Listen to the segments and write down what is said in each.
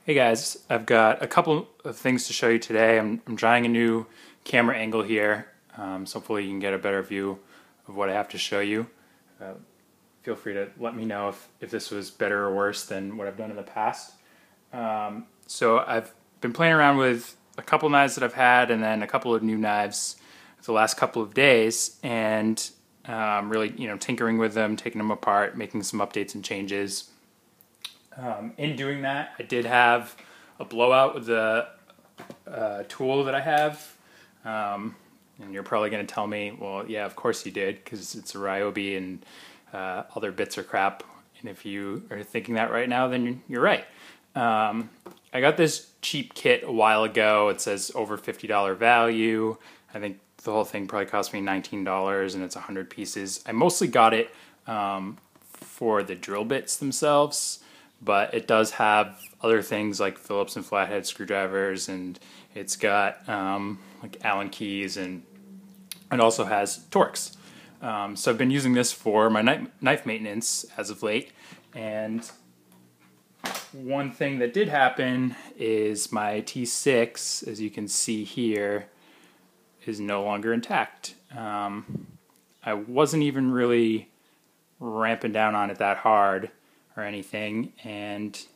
Hey guys, I've got a couple of things to show you today. I'm trying a new camera angle here, so hopefully you can get a better view of what I have to show you. Feel free to let me know if this was better or worse than what I've done in the past. So I've been playing around with a couple knives that I've had and then a couple of new knives the last couple of days, and really tinkering with them, taking them apart, making some updates and changes. In doing that, I did have a blowout with the tool that I have, and you're probably going to tell me, well, yeah, of course you did, because it's a Ryobi and all their bits are crap, and if you are thinking that right now, then you're right. I got this cheap kit a while ago. It says over $50 value. I think the whole thing probably cost me $19, and it's 100 pieces. I mostly got it for the drill bits themselves, but it does have other things like Phillips and flathead screwdrivers, and it's got like Allen keys, and it also has Torx. So I've been using this for my knife maintenance as of late, and one thing that did happen is my T6, as you can see here, is no longer intact. I wasn't even really ramping down on it that hard or anything, and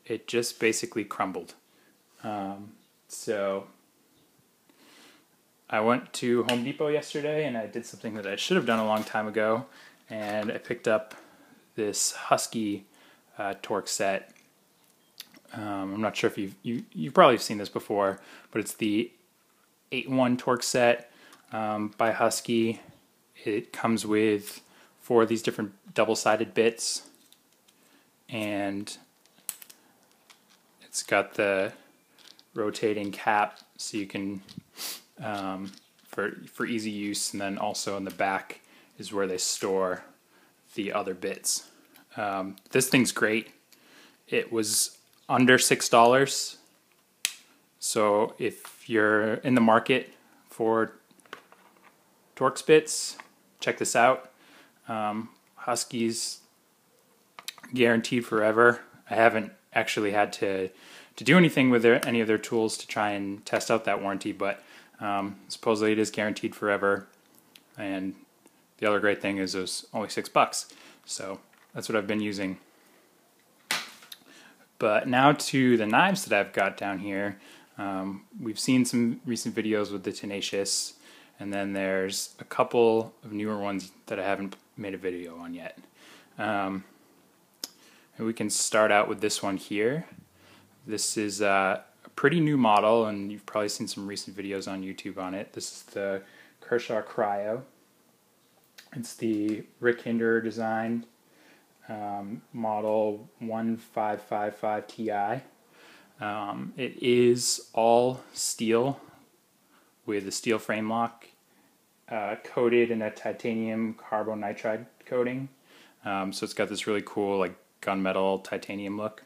it just basically crumbled. So I went to Home Depot yesterday and I did something that I should have done a long time ago, and I picked up this Husky Torx set. I'm not sure if you've probably seen this before, but it's the 8-in-1 Torx set by Husky. It comes with 4 of these different double-sided bits, and it's got the rotating cap so you can for easy use, and then also in the back is where they store the other bits. This thing's great. It was under $6, so if you're in the market for Torx bits, check this out. Husky's guaranteed forever. I haven't actually had to do anything with any of their tools to try and test out that warranty, but supposedly it is guaranteed forever. And the other great thing is it was only $6, so that's what I've been using. But now to the knives that I've got down here. We've seen some recent videos with the Tenacious, and then there's a couple of newer ones that I haven't made a video on yet. And we can start out with this one here. This is a pretty new model, and you've probably seen some recent videos on YouTube on it. This is the Kershaw Cryo. It's the Rick Hinderer design, model 1555 Ti. It is all steel with a steel frame lock, coated in a titanium carbonitride coating. So it's got this really cool like gunmetal titanium look.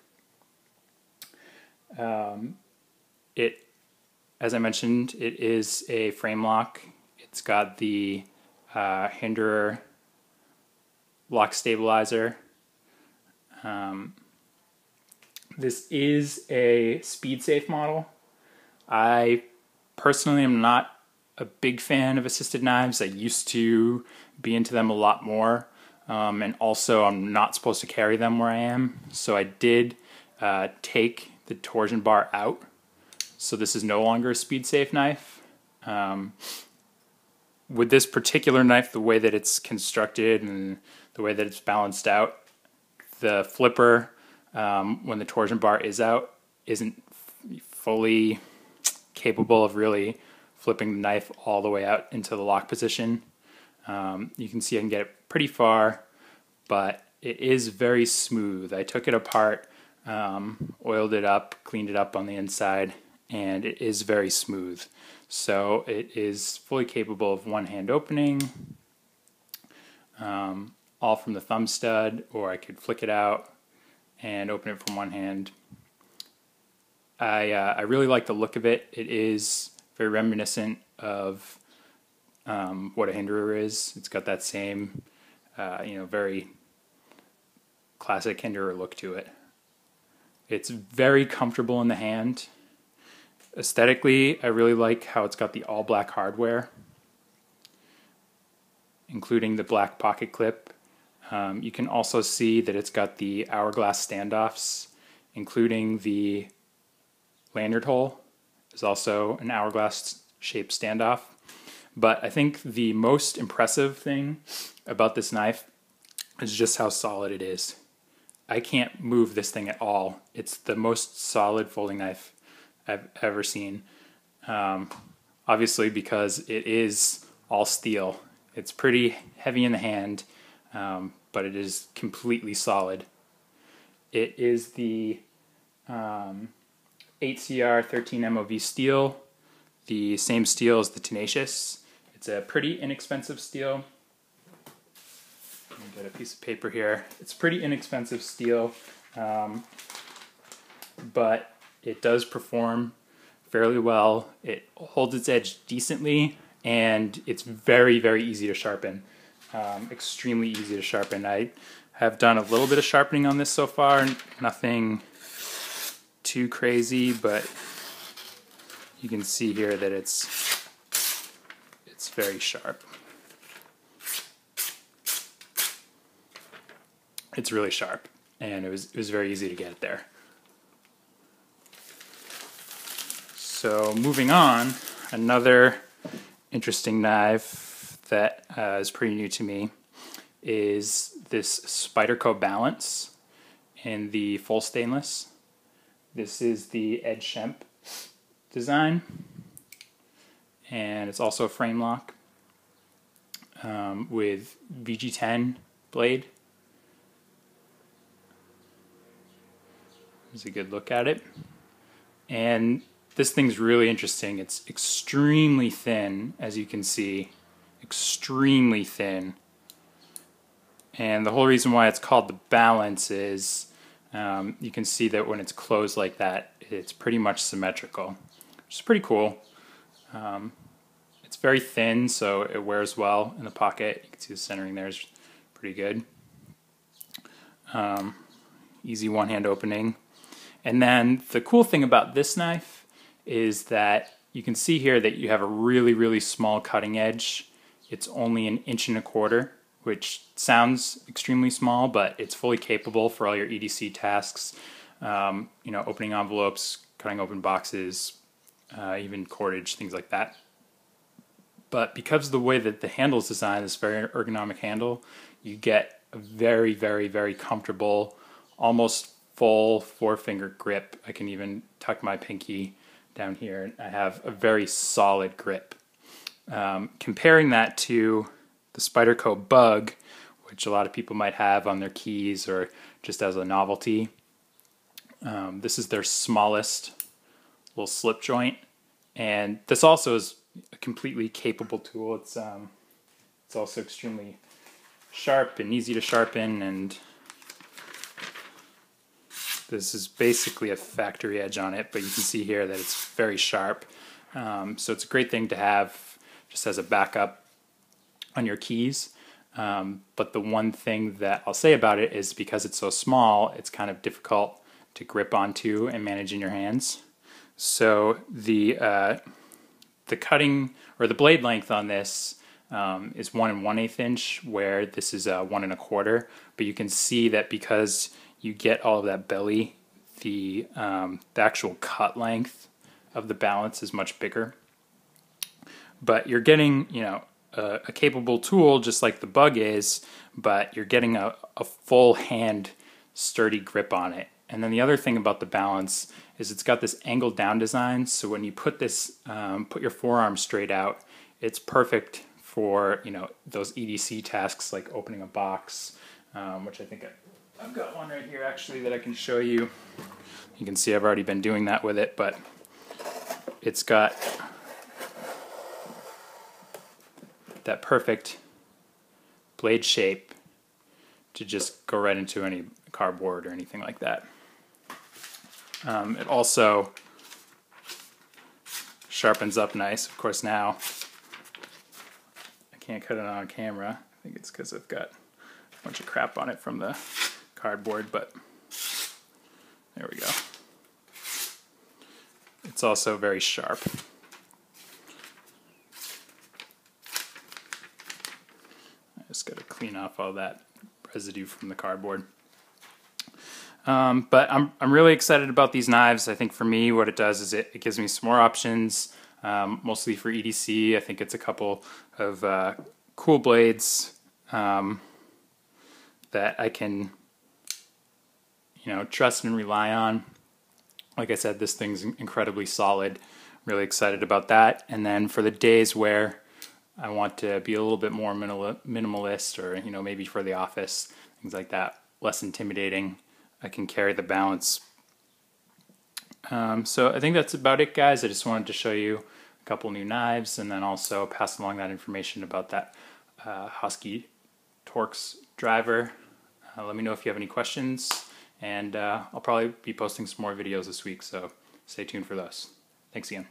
As I mentioned, it is a frame lock. It's got the Hinderer lock stabilizer. This is a speed safe model. I personally am not a big fan of assisted knives. I used to be into them a lot more. And also I'm not supposed to carry them where I am, so I did take the torsion bar out, so this is no longer a speed safe knife. With this particular knife, the way that it's constructed and the way that it's balanced out, the flipper, when the torsion bar is out, isn't fully capable of really flipping the knife all the way out into the lock position. You can see I can get it pretty far, but it is very smooth. I took it apart, oiled it up, cleaned it up on the inside, and it is very smooth. So it is fully capable of one-hand opening, all from the thumb stud, or I could flick it out and open it from one hand. I really like the look of it. It is very reminiscent of what a Hinderer is. It's got that same, very classic Hinderer look to it. It's very comfortable in the hand. Aesthetically, I really like how it's got the all black hardware, including the black pocket clip. You can also see that it's got the hourglass standoffs, including the lanyard hole is also an hourglass shaped standoff. But I think the most impressive thing about this knife is just how solid it is. I can't move this thing at all. It's the most solid folding knife I've ever seen. Obviously because it is all steel. It's pretty heavy in the hand, but it is completely solid. It is the 8CR 13 MOV steel, the same steel as the Tenacious. It's a pretty inexpensive steel. Let me get a piece of paper here. It's pretty inexpensive steel, but it does perform fairly well. It holds its edge decently, and it's very, very easy to sharpen. Extremely easy to sharpen. I have done a little bit of sharpening on this so far, nothing too crazy, but you can see here that it's very sharp. It's really sharp, and it was very easy to get it there. So moving on, another interesting knife that is pretty new to me is this Spyderco Balance in the full stainless. This is the Ed Schempp design, and it's also a frame lock with VG10 blade. Here's a good look at it. And this thing's really interesting. It's extremely thin, as you can see, extremely thin. And the whole reason why it's called the Balance is you can see that when it's closed like that, it's pretty much symmetrical, which is pretty cool. It's very thin, so it wears well in the pocket. You can see the centering there is pretty good. Easy one-hand opening. And then the cool thing about this knife is that you can see here that you have a really, really small cutting edge. It's only 1.25 inches, which sounds extremely small, but it's fully capable for all your EDC tasks. You know, opening envelopes, cutting open boxes, even cordage, things like that. But because of the way that the handle is designed, this very ergonomic handle, you get a very, very, very comfortable, almost full 4-finger grip. I can even tuck my pinky down here, and I have a very solid grip. Comparing that to the Spyderco Bug, which a lot of people might have on their keys or just as a novelty, this is their smallest little slip joint, and this also is a completely capable tool. It's also extremely sharp and easy to sharpen, and this is basically a factory edge on it, but you can see here that it's very sharp. So it's a great thing to have just as a backup on your keys. But the one thing that I'll say about it is because it's so small, it's kind of difficult to grip onto and manage in your hands. So the cutting, or the blade length on this is 1 1/8 inch, where this is 1 1/4. But you can see that because you get all of that belly, the actual cut length of the Balance is much bigger. But you're getting, you know, a capable tool just like the Bug is, but you're getting a full hand sturdy grip on it. And then the other thing about the Balance is it's got this angled down design, so when you put this, put your forearm straight out, it's perfect for, you know, those EDC tasks like opening a box, which I think I've got one right here actually that I can show you. You can see I've already been doing that with it, but it's got that perfect blade shape to just go right into any cardboard or anything like that. It also sharpens up nice. Of course, now I can't cut it on camera. I think it's because I've got a bunch of crap on it from the cardboard, but there we go. it's also very sharp. I just got to clean off all that residue from the cardboard. But I'm really excited about these knives. I think for me what it does is it gives me some more options, mostly for EDC. I think it's a couple of cool blades that I can, you know, trust and rely on. Like I said, this thing's incredibly solid. Really excited about that. And then for the days where I want to be a little bit more minimalist, or, you know, maybe for the office, things like that, less intimidating, I can carry the Balance. So I think that's about it, guys. I just wanted to show you a couple new knives and then also pass along that information about that Husky Torx driver. Let me know if you have any questions, and I'll probably be posting some more videos this week, so stay tuned for those. Thanks again.